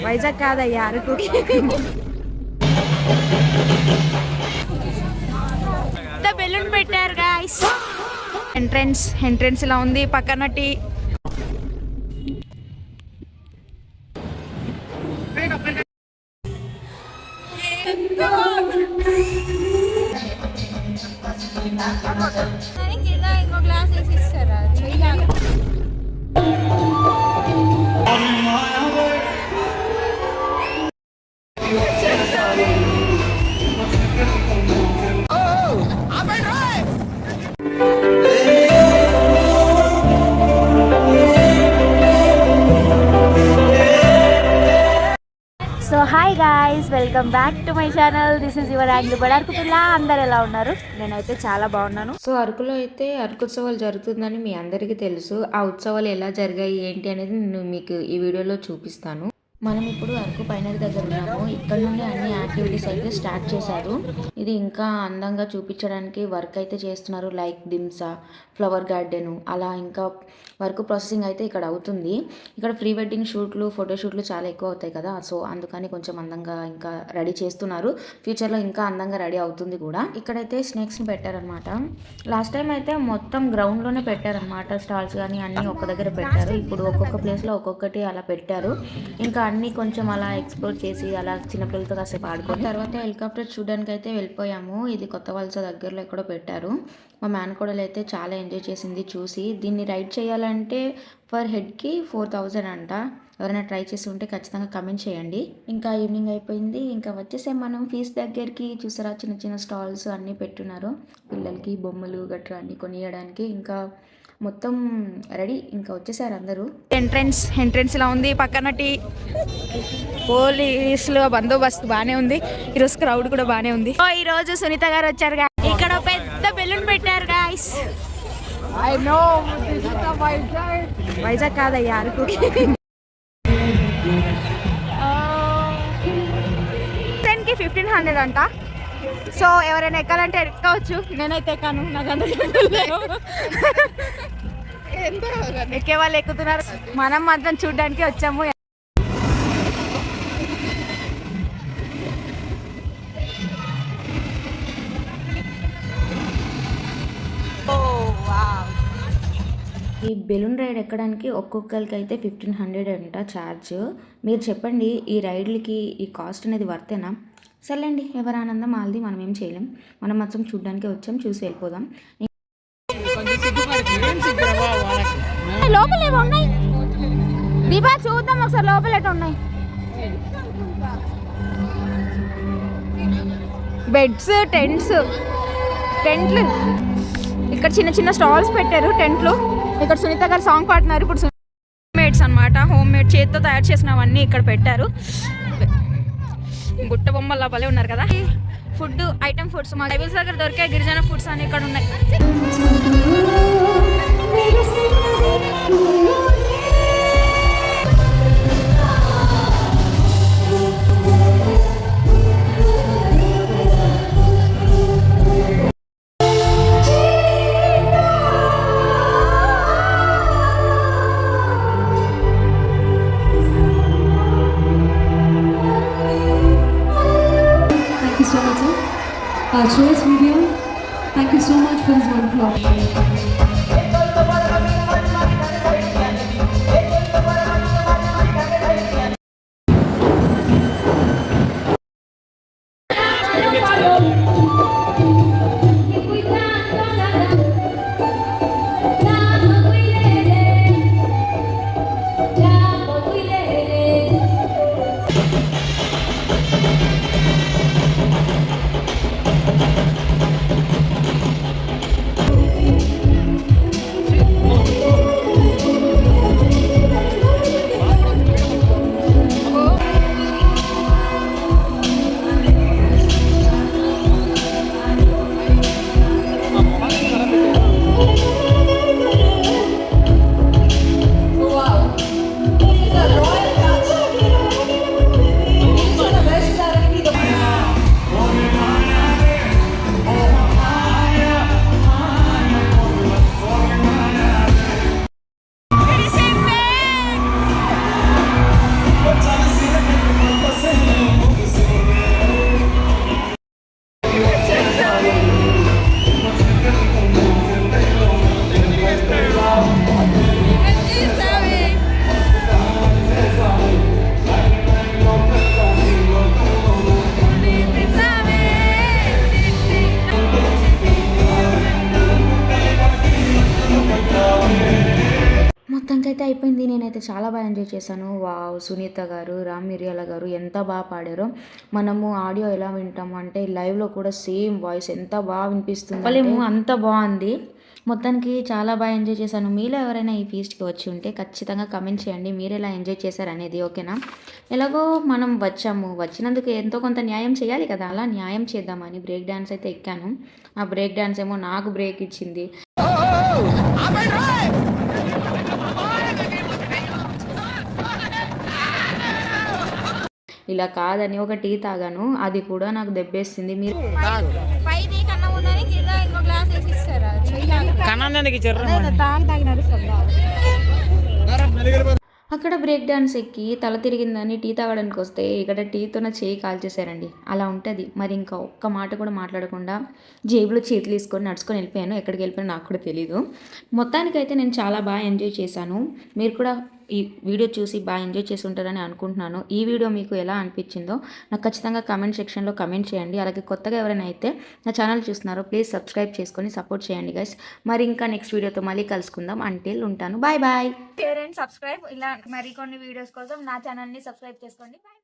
వైజాగ్ కాదయ్యా అరకుకి. బెలూన్ పెట్టారు గాయ్స్. ఎంట్రెన్స్ ఇలా ఉంది. పక్కన టీ. ఇంకో గ్లాస్ వేసి ఇస్తారా? So hi guys, welcome back to my channel. This is your యాంగ్లీ బడార్కు పిల్ల. అందరు ఎలా ఉన్నారు? నేనైతే చాలా బాగున్నాను. సో అరకులో అయితే అరకు ఉత్సవాలు జరుగుతుందని మీ అందరికీ తెలుసు. ఆ ఉత్సవాలు ఎలా జరిగాయి ఏంటి అనేది నేను మీకు ఈ వీడియోలో చూపిస్తాను. మనం ఇప్పుడు అరకు పైనరీ దగ్గర ఉన్నాము. ఇక్కడ నుండి అన్ని యాక్టివిటీస్ అయితే స్టార్ట్ చేశారు. ఇది ఇంకా అందంగా చూపించడానికి వర్క్ అయితే చేస్తున్నారు. లైక్ దిమ్సా, ఫ్లవర్ గార్డెను, అలా ఇంకా వర్క్ ప్రాసెసింగ్ అయితే ఇక్కడ అవుతుంది. ఇక్కడ ప్రీ వెడ్డింగ్ షూట్లు, ఫోటోషూట్లు చాలా ఎక్కువ అవుతాయి కదా. సో అందుకని కొంచెం అందంగా ఇంకా రెడీ చేస్తున్నారు. ఫ్యూచర్లో ఇంకా అందంగా రెడీ అవుతుంది కూడా. ఇక్కడైతే స్నేక్స్ని పెట్టారనమాట. లాస్ట్ టైం అయితే మొత్తం గ్రౌండ్లోనే పెట్టారనమాట. స్టాల్స్ కానీ అన్నీ ఒక్క దగ్గర పెట్టారు. ఇప్పుడు ఒక్కొక్క ప్లేస్లో ఒక్కొక్కటి అలా పెట్టారు. ఇంకా అన్నీ కొంచెం అలా ఎక్స్ప్లోర్ చేసి అలా చిన్నపిల్లలతో కాసేపు ఆడుకొని తర్వాత హెలికాప్టర్ చూడడానికి అయితే వెళ్ళిపోయాము. ఇది కొత్త వలస దగ్గరలో ఎక్కడో పెట్టారు. మా మేనకోడలు అయితే చాలా ఎంజాయ్ చేసింది చూసి. దీన్ని రైడ్ చేయాలంటే పర్ హెడ్కి 4000 అంట. ఎవరైనా ట్రై చేసి ఉంటే ఖచ్చితంగా కమెంట్ చేయండి. ఇంకా ఈవినింగ్ అయిపోయింది. ఇంకా వచ్చేసే మనం ఫీస్ దగ్గరికి చూసారా, చిన్న చిన్న స్టాల్స్ అన్నీ పెట్టున్నారు. పిల్లలకి బొమ్మలు గట్రా అన్నీ కొనియడానికి. ఇంకా మొత్తం రెడీ. ఇంకా వచ్చేసారు అందరూ. ఎంట్రెన్స్ ఇలా ఉంది. పక్కన టీ. పోలీసులు బందోబస్తు బాగానే ఉంది. ఈరోజు క్రౌడ్ కూడా బాగానే ఉంది. ఈరోజు సునీత గారు వచ్చారు. ఇక్కడ పెద్ద బెలూన్ పెట్టారు గాయ్స్. వైజాగ్ కాదయ్యా అరకుకి. 10కి 1500 అంట. సో ఎవరైనా ఎక్కాలంటే ఎక్కవచ్చు. నేనైతే ఎక్కాను, నాకు అంత ఎక్కే వాళ్ళు ఎక్కుతున్నారు. మనం మాత్రం చూడడానికి వచ్చాము. ఈ బెలూన్ రైడ్ ఎక్కడానికి ఒక్కొక్కరికి అయితే 1500 అంట ఛార్జ్. మీరు చెప్పండి, ఈ రైడ్లకి ఈ కాస్ట్ అనేది వర్తేనా? సర్లేండి, ఎవరి ఆనందం వాళ్ళది, మనం ఏం చేయలేం. మనం మాత్రం చూడడానికి వచ్చాం, చూసి వెళ్ళిపోదాం. లోపల ఏమో ఉన్నాయి దీపా, చూద్దాం ఒకసారి లోపల ఎట్లా ఉన్నాయి. బెడ్స్, టెంట్లు. ఇక్కడ చిన్న చిన్న స్టాల్స్ పెట్టారు, టెంట్లు. ఇక్కడ సునీత గారు సాంగ్ పాడుతున్నారు. ఇప్పుడు మేడ్స్ అనమాట, హోమ్ మేడ్ చేతితో తయారు చేసినవన్నీ ఇక్కడ పెట్టారు. గుట్ట బొమ్మల లోపలే ఉన్నారు కదా. ఫుడ్ ఐటమ్ ఫుడ్స్ మా టేబుల్స్ దగ్గర దొరికే గిరిజన ఫుడ్స్ అని ఇక్కడ ఉన్నాయి. Cheers video. Thank you so much for this wonderful opportunity. నేనైతే చాలా బాగా ఎంజాయ్ చేశాను. వావ్! సునీత గారు, రామ్ మిరియాల గారు ఎంత బాగా పాడారో. మనము ఆడియో ఎలా వింటాము అంటే లైవ్లో కూడా సేమ్ వాయిస్ ఎంత బాగా వినిపిస్తుంది చెప్పలేము, అంత బాగుంది. మొత్తానికి చాలా బాగా ఎంజాయ్ చేశాను. మీలో ఎవరైనా ఈ ఫీస్ట్కి వచ్చి ఉంటే ఖచ్చితంగా కమెంట్ చేయండి మీరు ఎలా ఎంజాయ్ చేశారనేది, ఓకేనా? ఎలాగో మనం వచ్చాము, వచ్చినందుకు ఎంతో కొంత న్యాయం చేయాలి కదా, అలా న్యాయం చేద్దామని బ్రేక్ డ్యాన్స్ అయితే ఎక్కాను. ఆ బ్రేక్ డ్యాన్స్ ఏమో నాకు బ్రేక్ ఇచ్చింది. ఇలా కాదని ఒక టీ తాగాను, అది కూడా నాకు దెబ్బేసింది. మీరు అక్కడ బ్రేక్ డాన్స్ ఎక్కి తల తిరిగిందని టీ తాగడానికి వస్తే ఇక్కడ టీతో నా చేయి కాల్చేశారండి. అలా ఉంటుంది. మరి ఇంకా ఒక్క మాట కూడా మాట్లాడకుండా జేబులో చేతులు తీసుకొని నడుచుకొని వెళ్ళిపోయాను. ఎక్కడికి వెళ్ళిపోయాను నాకు కూడా తెలీదు. మొత్తానికైతే నేను చాలా బాగా ఎంజాయ్ చేశాను. మీరు కూడా ఈ వీడియో చూసి బాగా ఎంజాయ్ చేసి ఉంటారని అనుకుంటున్నాను. ఈ వీడియో మీకు ఎలా అనిపించిందో నాకు ఖచ్చితంగా కమెంట్ సెక్షన్లో కమెంట్ చేయండి. అలాగే కొత్తగా ఎవరైనా అయితే నా ఛానల్ చూస్తున్నారో ప్లీజ్ సబ్స్క్రైబ్ చేసుకొని సపోర్ట్ చేయండి గైస్. మరి ఇంకా నెక్స్ట్ వీడియోతో మళ్ళీ కలుసుకుందాం. అంటిల్ ఉంటాను. Bye bye. Share and subscribe. ఇలా మరికొన్ని వీడియోస్ కోసం నా ఛానల్ని సబ్స్క్రైబ్ చేసుకోండి. బాయ్.